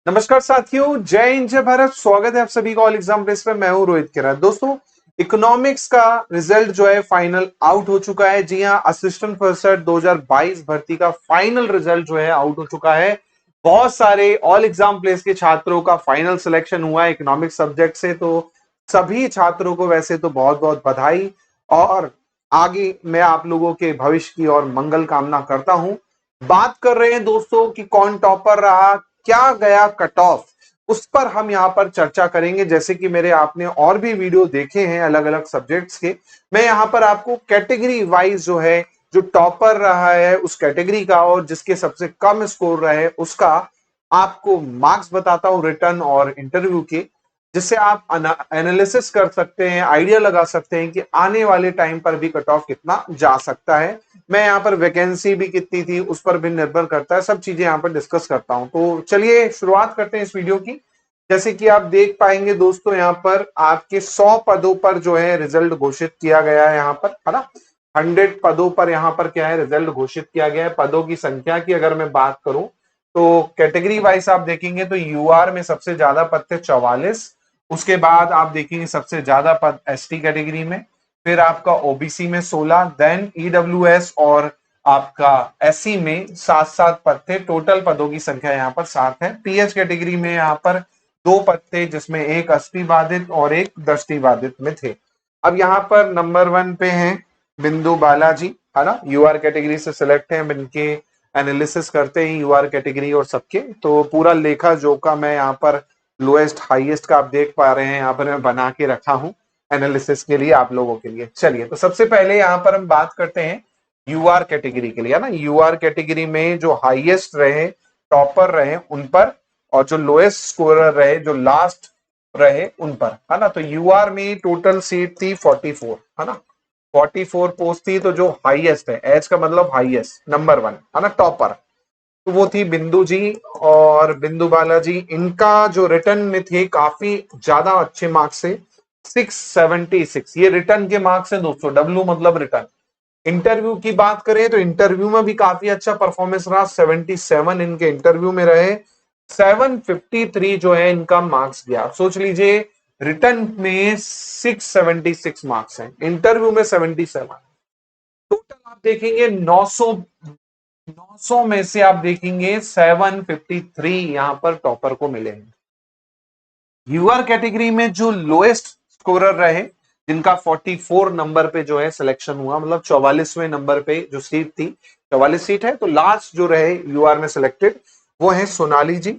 नमस्कार साथियों, जय हिंद जय भारत। स्वागत है आप सभी का ऑल एग्जाम प्रेस पे। मैं हूं रोहित किरार। दोस्तों, इकोनॉमिक्स का रिजल्ट जो है फाइनल आउट हो चुका है। जी हां, असिस्टेंट प्रोफेसर 2022 भर्ती का फाइनल रिजल्ट जो है आउट हो चुका है। बहुत सारे ऑल एग्जाम प्लेस के छात्रों का फाइनल सिलेक्शन हुआ है इकोनॉमिक्स सब्जेक्ट से। तो सभी छात्रों को वैसे तो बहुत बहुत बधाई, और आगे मैं आप लोगों के भविष्य की और मंगल कामना करता हूं। बात कर रहे हैं दोस्तों कि कौन टॉपर रहा, क्या गया कट ऑफ, उस पर हम यहाँ पर चर्चा करेंगे। जैसे कि मेरे आपने और भी वीडियो देखे हैं अलग अलग सब्जेक्ट्स के, मैं यहाँ पर आपको कैटेगरी वाइज जो है, जो टॉपर रहा है उस कैटेगरी का और जिसके सबसे कम स्कोर रहे उसका आपको मार्क्स बताता हूं रिटर्न और इंटरव्यू के, जिससे आप एनालिसिस कर सकते हैं, आइडिया लगा सकते हैं कि आने वाले टाइम पर भी कट ऑफ कितना जा सकता है। मैं यहाँ पर वैकेंसी भी कितनी थी उस पर भी निर्भर करता है, सब चीजें यहाँ पर डिस्कस करता हूं। तो चलिए शुरुआत करते हैं इस वीडियो की। जैसे कि आप देख पाएंगे दोस्तों, यहाँ पर आपके 100 पदों पर जो है रिजल्ट घोषित किया गया है, यहाँ पर है ना। 100 पदों पर यहाँ पर क्या है रिजल्ट घोषित किया गया है। पदों की संख्या की अगर मैं बात करूं तो कैटेगरी वाइज आप देखेंगे तो यूआर में सबसे ज्यादा पद थे 44। उसके बाद आप देखेंगे सबसे ज्यादा पद एसटी कैटेगरी में, फिर आपका ओबीसी में 16, देन ईडब्ल्यूएस और आपका एससी में 7-7 पद थे। टोटल पदों की संख्या यहाँ पर 7 है। पीएच कैटेगरी में यहाँ पर 2 पद थे, जिसमें एक अष्टी बाधित और एक दृष्टि बाधित में थे। अब यहाँ पर नंबर 1 पे हैं बिंदु बालाजी, है ना। यूआर कैटेगरी से सिलेक्ट है। इनके एनालिसिस करते हैं यूआर कैटेगरी और सबके, तो पूरा लेखा जोखा मैं यहाँ पर लोएस्ट हाईएस्ट का आप देख पा रहे हैं, यहाँ पर मैं बना के रखा हूं एनालिसिस के लिए आप लोगों के लिए। चलिए, तो सबसे पहले यहाँ पर हम बात करते हैं यूआर कैटेगरी के लिए, है ना। यूआर कैटेगरी में जो हाईएस्ट रहे, टॉपर रहे उन पर, और जो लोएस्ट स्कोरर रहे, जो लास्ट रहे उन पर, है ना। तो यूआर में टोटल सीट थी 44, है ना। 44 पोस्ट थी। तो जो हाईएस्ट है, एच का मतलब हाईएस्ट, नंबर 1, है ना, टॉपर, तो वो थी बिंदु जी और बिंदु बालाजी। इनका जो रिटर्न में थे काफी ज्यादा अच्छे मार्क्स से 676, ये रिटर्न के मार्क्स हैं दोस्तों। डब्ल्यू मतलब रिटर्न। इंटरव्यू की बात करें तो इंटरव्यू में भी काफी अच्छा परफॉर्मेंस रहा, 77 इनके इंटरव्यू में रहे, 753 जो है इनका मार्क्स गया। आप सोच लीजिए, रिटर्न में 676 मार्क्स हैं, इंटरव्यू में 77। टोटल आप देखेंगे 900 में से आप देखेंगे 753 यहां पर टॉपर को मिले हैं। यूआर कैटेगरी में जो लोएस्ट स्कोरर रहे, जिनका 44 नंबर पे जो है सिलेक्शन हुआ, मतलब 44वें नंबर पे जो सीट थी, 44 सीट है, तो लास्ट जो रहे यूआर में सिलेक्टेड वो है सोनाली जी।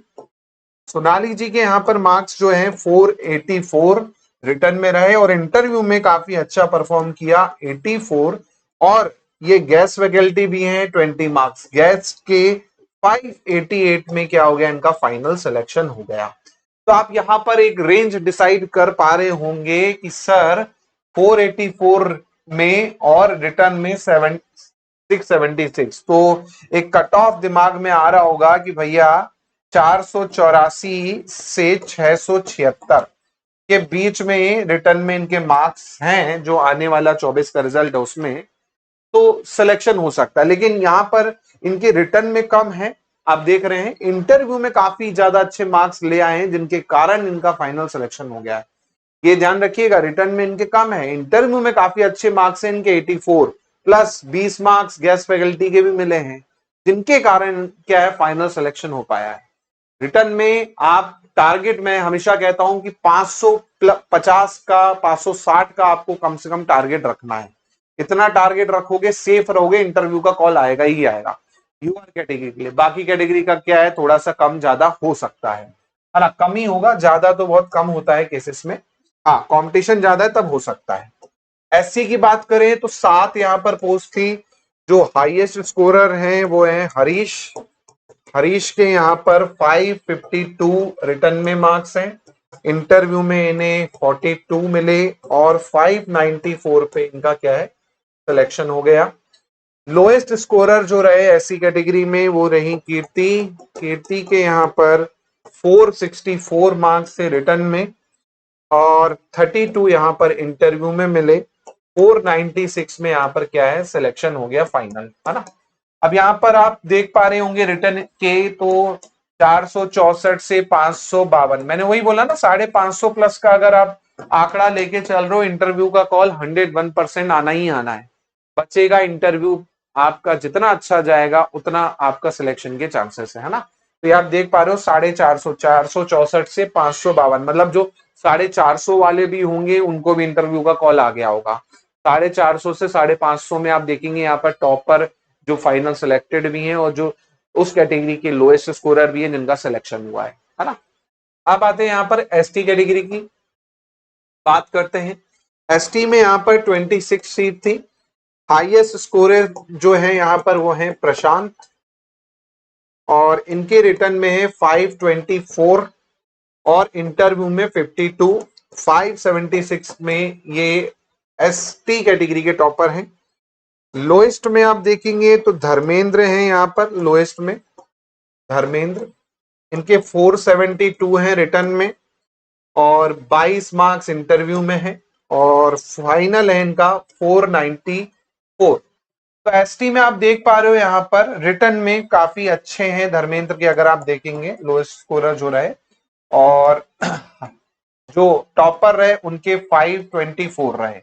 सोनाली जी के यहाँ पर मार्क्स जो है 484 रिटर्न में रहे, और इंटरव्यू में काफी अच्छा परफॉर्म किया, 84। और ये गैस फैकल्टी भी है, 20 मार्क्स गैस के। 588 में क्या हो गया, इनका फाइनल सिलेक्शन हो गया। तो आप यहां पर एक रेंज डिसाइड कर पा रहे होंगे कि सर 484 में और रिटर्न में 676, तो एक कट ऑफ दिमाग में आ रहा होगा कि भैया 484 से 676 के बीच में रिटर्न में इनके मार्क्स हैं, जो आने वाला 24 का रिजल्ट है उसमें तो सिलेक्शन हो सकता है। लेकिन यहां पर इनके रिटर्न में कम है, आप देख रहे हैं। इंटरव्यू में काफी ज्यादा अच्छे मार्क्स ले आए हैं, जिनके कारण इनका फाइनल सिलेक्शन हो गया है। ये ध्यान रखिएगा, रिटर्न में इनके कम है, इंटरव्यू में काफी अच्छे मार्क्स हैं इनके, 84 प्लस 20 मार्क्स गैस फैकल्टी के भी मिले हैं, जिनके कारण क्या है फाइनल सिलेक्शन हो पाया है। रिटर्न में आप टारगेट, मैं हमेशा कहता हूं कि 550 का, 560 का आपको कम से कम टारगेट रखना है। इतना टारगेट रखोगे, सेफ रहोगे, इंटरव्यू का कॉल आएगा ही आएगा यूआर कैटेगरी के लिए। बाकी कैटेगरी का क्या है, थोड़ा सा कम ज्यादा हो सकता है ना, कम ही होगा, ज्यादा तो बहुत कम होता है केसेस में। हाँ, कंपटीशन ज्यादा है तब हो सकता है। एससी की बात करें तो 7 यहां पर पोस्ट थी। जो हाईएस्ट स्कोरर हैं वो है हरीश। हरीश के यहाँ पर 552 रिटर्न में मार्क्स हैं, इंटरव्यू में इन्हें 42 मिले, और 594 पे इनका क्या है सिलेक्शन हो गया। लोएस्ट स्कोरर जो रहे एससी कैटेगरी में वो रही कीर्ति। कीर्ति के यहाँ पर 464 मार्क्स थे रिटर्न में, और 32 यहाँ पर इंटरव्यू में मिले, 496 में यहाँ पर क्या है सिलेक्शन हो गया फाइनल, है ना। अब यहाँ पर आप देख पा रहे होंगे रिटर्न के, तो 464 से 552, मैंने वही बोला ना 550 प्लस का अगर आप आंकड़ा लेके चल रहे हो, इंटरव्यू का कॉल 101% आना ही आना है। बचेगा इंटरव्यू, आपका जितना अच्छा जाएगा उतना आपका सिलेक्शन के चांसेस है ना। तो ये आप देख पा रहे हो 450, 464 से 552, मतलब जो 450 वाले भी होंगे उनको भी इंटरव्यू का कॉल आ गया होगा। 450 से 550 में आप देखेंगे यहाँ पर टॉपर जो फाइनल सिलेक्टेड भी हैं और जो उस कैटेगरी के लोएस्ट स्कोरर भी है जिनका सिलेक्शन हुआ है ना। अब आते हैं यहाँ पर एसटी कैटेगरी की बात करते हैं। एसटी में यहाँ पर 26 सीट थी। हाईएस्ट स्कोरर जो है यहाँ पर वो है प्रशांत, और इनके रिटर्न में है 524 और इंटरव्यू में 52। 576 में ये एसटी कैटेगरी के टॉपर हैं। लोएस्ट में आप देखेंगे तो धर्मेंद्र हैं यहाँ पर लोएस्ट में, धर्मेंद्र, इनके 472 हैं रिटर्न में और 22 मार्क्स इंटरव्यू में है और फाइनल है इनका 494। तो एसटी में आप देख पा रहे हो यहाँ पर रिटर्न में काफी अच्छे हैं धर्मेंद्र के, अगर आप देखेंगे लोएस्ट स्कोरर जो रहे, और जो टॉपर रहे उनके 524 रहे,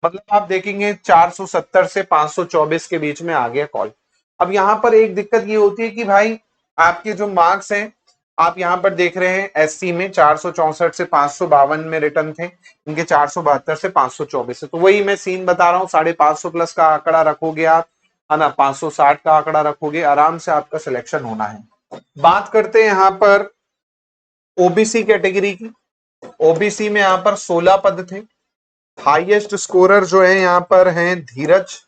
मतलब आप देखेंगे 470 से 524 के बीच में आ गया कॉल। अब यहाँ पर एक दिक्कत ये होती है कि भाई आपके जो मार्क्स हैं, आप यहाँ पर देख रहे हैं एससी में 464 से 552 में रिटर्न थे, इनके 472 से 524 है। तो वही मैं सीन बता रहा हूँ, 550 प्लस का आंकड़ा रखोगे आप, है ना, 560 का आंकड़ा रखोगे, आराम से आपका सिलेक्शन होना है। बात करते हैं यहाँ पर ओबीसी कैटेगरी की। ओबीसी में यहाँ पर 16 पद थे। हाईएस्ट स्कोरर जो है यहाँ पर हैं धीरज,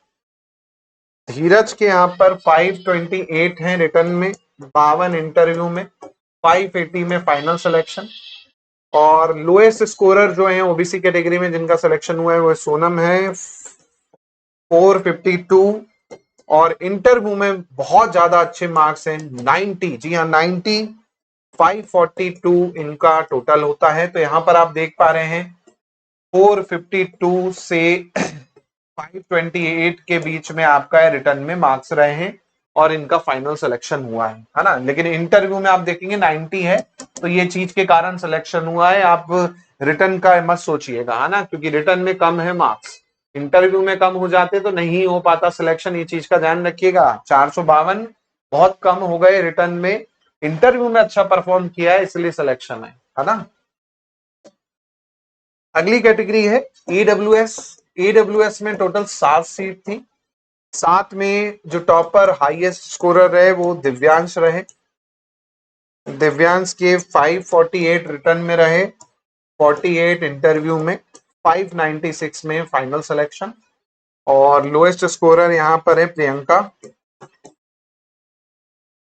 धीरज के यहाँ पर 528 हैं रिटर्न में, 52 इंटरव्यू में, 580 में फाइनल सिलेक्शन। और लोएस्ट स्कोरर जो है ओबीसी कैटेगरी में जिनका सिलेक्शन हुआ है वो सोनम है, 452, और इंटरव्यू में बहुत ज्यादा अच्छे मार्क्स हैं 90, जी हाँ 90, 542 इनका टोटल होता है। तो यहाँ पर आप देख पा रहे हैं 452 से 528 के बीच में आपका रिटर्न में मार्क्स रहे हैं और इनका फाइनल सिलेक्शन हुआ है ना। लेकिन इंटरव्यू में आप देखेंगे 90 है, तो ये चीज के कारण सिलेक्शन हुआ है। आप रिटर्न का मत सोचिएगा, है ना, क्योंकि रिटर्न में कम है मार्क्स, इंटरव्यू में कम हो जाते तो नहीं हो पाता सिलेक्शन, ये चीज का ध्यान रखिएगा। 452 बहुत कम हो गए रिटर्न में, इंटरव्यू में अच्छा परफॉर्म किया है इसलिए सिलेक्शन है ना। अगली कैटेगरी है ईडब्ल्यूएस। ईडब्ल्यूएस में टोटल 7 सीट थी। 7 में जो टॉपर हाईएस्ट स्कोरर रहे वो दिव्यांश रहे। दिव्यांश के 548 रिटर्न में रहे, 48 इंटरव्यू में, 596 में फाइनल सिलेक्शन। और लोएस्ट स्कोरर यहाँ पर है प्रियंका,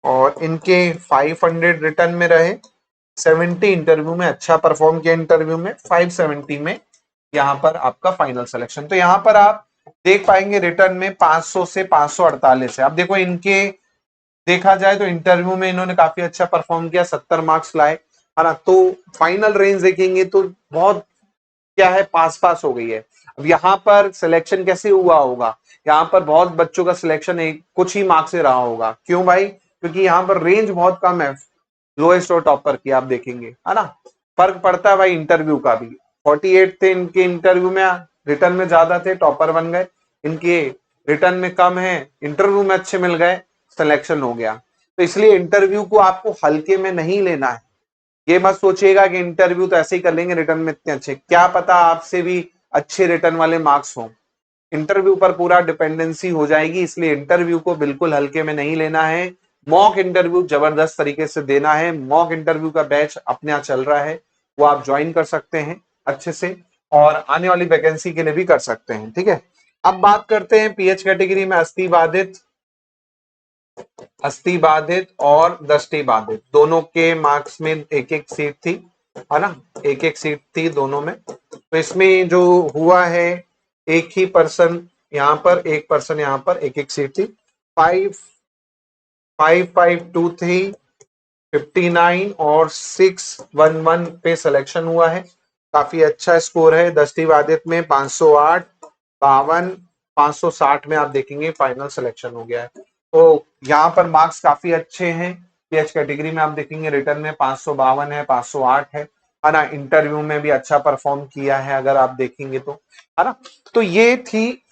और इनके 500 रिटर्न में रहे, 70 इंटरव्यू में अच्छा परफॉर्म किया, इंटरव्यू में 570 में यहाँ पर आपका फाइनल सिलेक्शन। तो यहाँ पर आप देख पाएंगे रिटर्न में 500 से 548 है। अब देखो इनके देखा जाए तो इंटरव्यू में इन्होंने काफी अच्छा परफॉर्म किया, 70 मार्क्स लाए, है ना। तो फाइनल रेंज देखेंगे तो बहुत क्या है, पास पास हो गई है। अब यहाँ पर सिलेक्शन कैसे हुआ होगा, यहाँ पर बहुत बच्चों का सिलेक्शन एक कुछ ही मार्क्स से रहा होगा। क्यों भाई, क्योंकि यहाँ पर रेंज बहुत कम है लोएस्ट और टॉपर की, आप देखेंगे, है ना। फर्क पड़ता है भाई इंटरव्यू का भी, 48 थे इनके इंटरव्यू में, रिटर्न में ज्यादा थे, टॉपर बन गए। इनके रिटर्न में कम है, इंटरव्यू में अच्छे मिल गए, सिलेक्शन हो गया। तो इसलिए इंटरव्यू को आपको हल्के में नहीं लेना है। ये मत सोचिएगा कि इंटरव्यू तो ऐसे ही कर लेंगे, रिटर्न में इतने अच्छे, क्या पता आपसे भी अच्छे रिटर्न वाले मार्क्स हों। इंटरव्यू पर पूरा डिपेंडेंसी हो जाएगी, इसलिए इंटरव्यू को बिल्कुल हल्के में नहीं लेना है। मॉक इंटरव्यू जबरदस्त तरीके से देना है। मॉक इंटरव्यू का बैच अपने यहाँ चल रहा है, वो आप ज्वाइन कर सकते हैं अच्छे से, और आने वाली वैकेंसी के लिए भी कर सकते हैं, ठीक है। अब बात करते हैं पीएच कैटेगरी में अस्थि बाधित और दृष्टि बाधित दोनों के मार्क्स में एक एक सीट थी, है ना, एक एक सीट थी दोनों में। तो इसमें जो हुआ है एक ही पर्सन यहाँ पर, एक पर्सन यहाँ पर, एक एक सीट थी। 552 59 और 611 पे सिलेक्शन हुआ है, काफी अच्छा स्कोर है। दृष्टिबाधित में 508, 52, 560 में आप देखेंगे फाइनल सिलेक्शन हो गया है। तो यहाँ पर मार्क्स काफी अच्छे हैं, पीएच कैटेगरी में आप देखेंगे रिटर्न में 552 है, 508 है ना। इंटरव्यू में भी अच्छा परफॉर्म किया है अगर आप देखेंगे तो, है ना। तो ये थी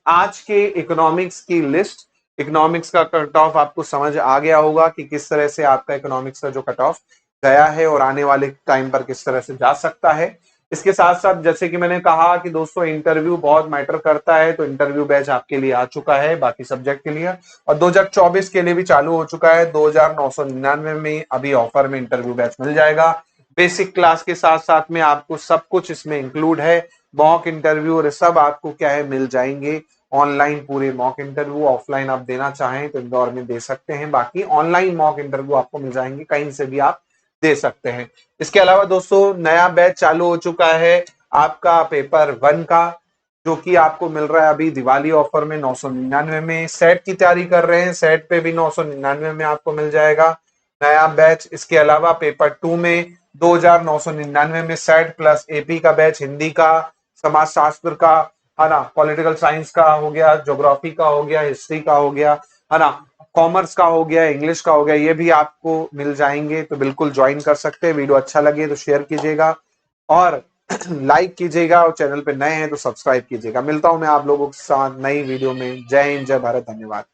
आज के इकोनॉमिक्स की लिस्ट। इकोनॉमिक्स का कट ऑफ आपको समझ आ गया होगा कि किस तरह से आपका इकोनॉमिक्स का जो कट ऑफ गया है और आने वाले टाइम पर किस तरह से जा सकता है। इसके साथ साथ जैसे कि मैंने कहा कि दोस्तों इंटरव्यू बहुत मैटर करता है, तो इंटरव्यू बैच आपके लिए आ चुका है बाकी सब्जेक्ट के लिए, और 2024 के लिए भी चालू हो चुका है। 2999 में अभी ऑफर में इंटरव्यू बैच मिल जाएगा। बेसिक क्लास के साथ साथ में आपको सब कुछ इसमें इंक्लूड है। मॉक इंटरव्यू और सब आपको क्या है मिल जाएंगे ऑनलाइन। पूरे मॉक इंटरव्यू ऑफलाइन आप देना चाहें तो इंदौर में दे सकते हैं, बाकी ऑनलाइन मॉक इंटरव्यू आपको मिल जाएंगे, कहीं से भी आप दे सकते हैं। इसके अलावा दोस्तों नया बैच चालू हो चुका है आपका पेपर 1 का, जो कि आपको मिल रहा है अभी दिवाली ऑफर में 999 में। सेट की तैयारी कर रहे हैं, सेट पे भी 999 में आपको मिल जाएगा नया बैच। इसके अलावा पेपर 2 में 2999 में सेट प्लस एपी का बैच, हिंदी का, समाज शास्त्र का, है ना, पॉलिटिकल साइंस का हो गया, ज्योग्राफी का हो गया, हिस्ट्री का हो गया, है ना, कॉमर्स का हो गया, इंग्लिश का हो गया, ये भी आपको मिल जाएंगे। तो बिल्कुल ज्वाइन कर सकते हैं। वीडियो अच्छा लगे तो शेयर कीजिएगा और लाइक कीजिएगा, और चैनल पे नए हैं तो सब्सक्राइब कीजिएगा। मिलता हूं मैं आप लोगों के साथ नई वीडियो में। जय हिंद, जय भारत, धन्यवाद।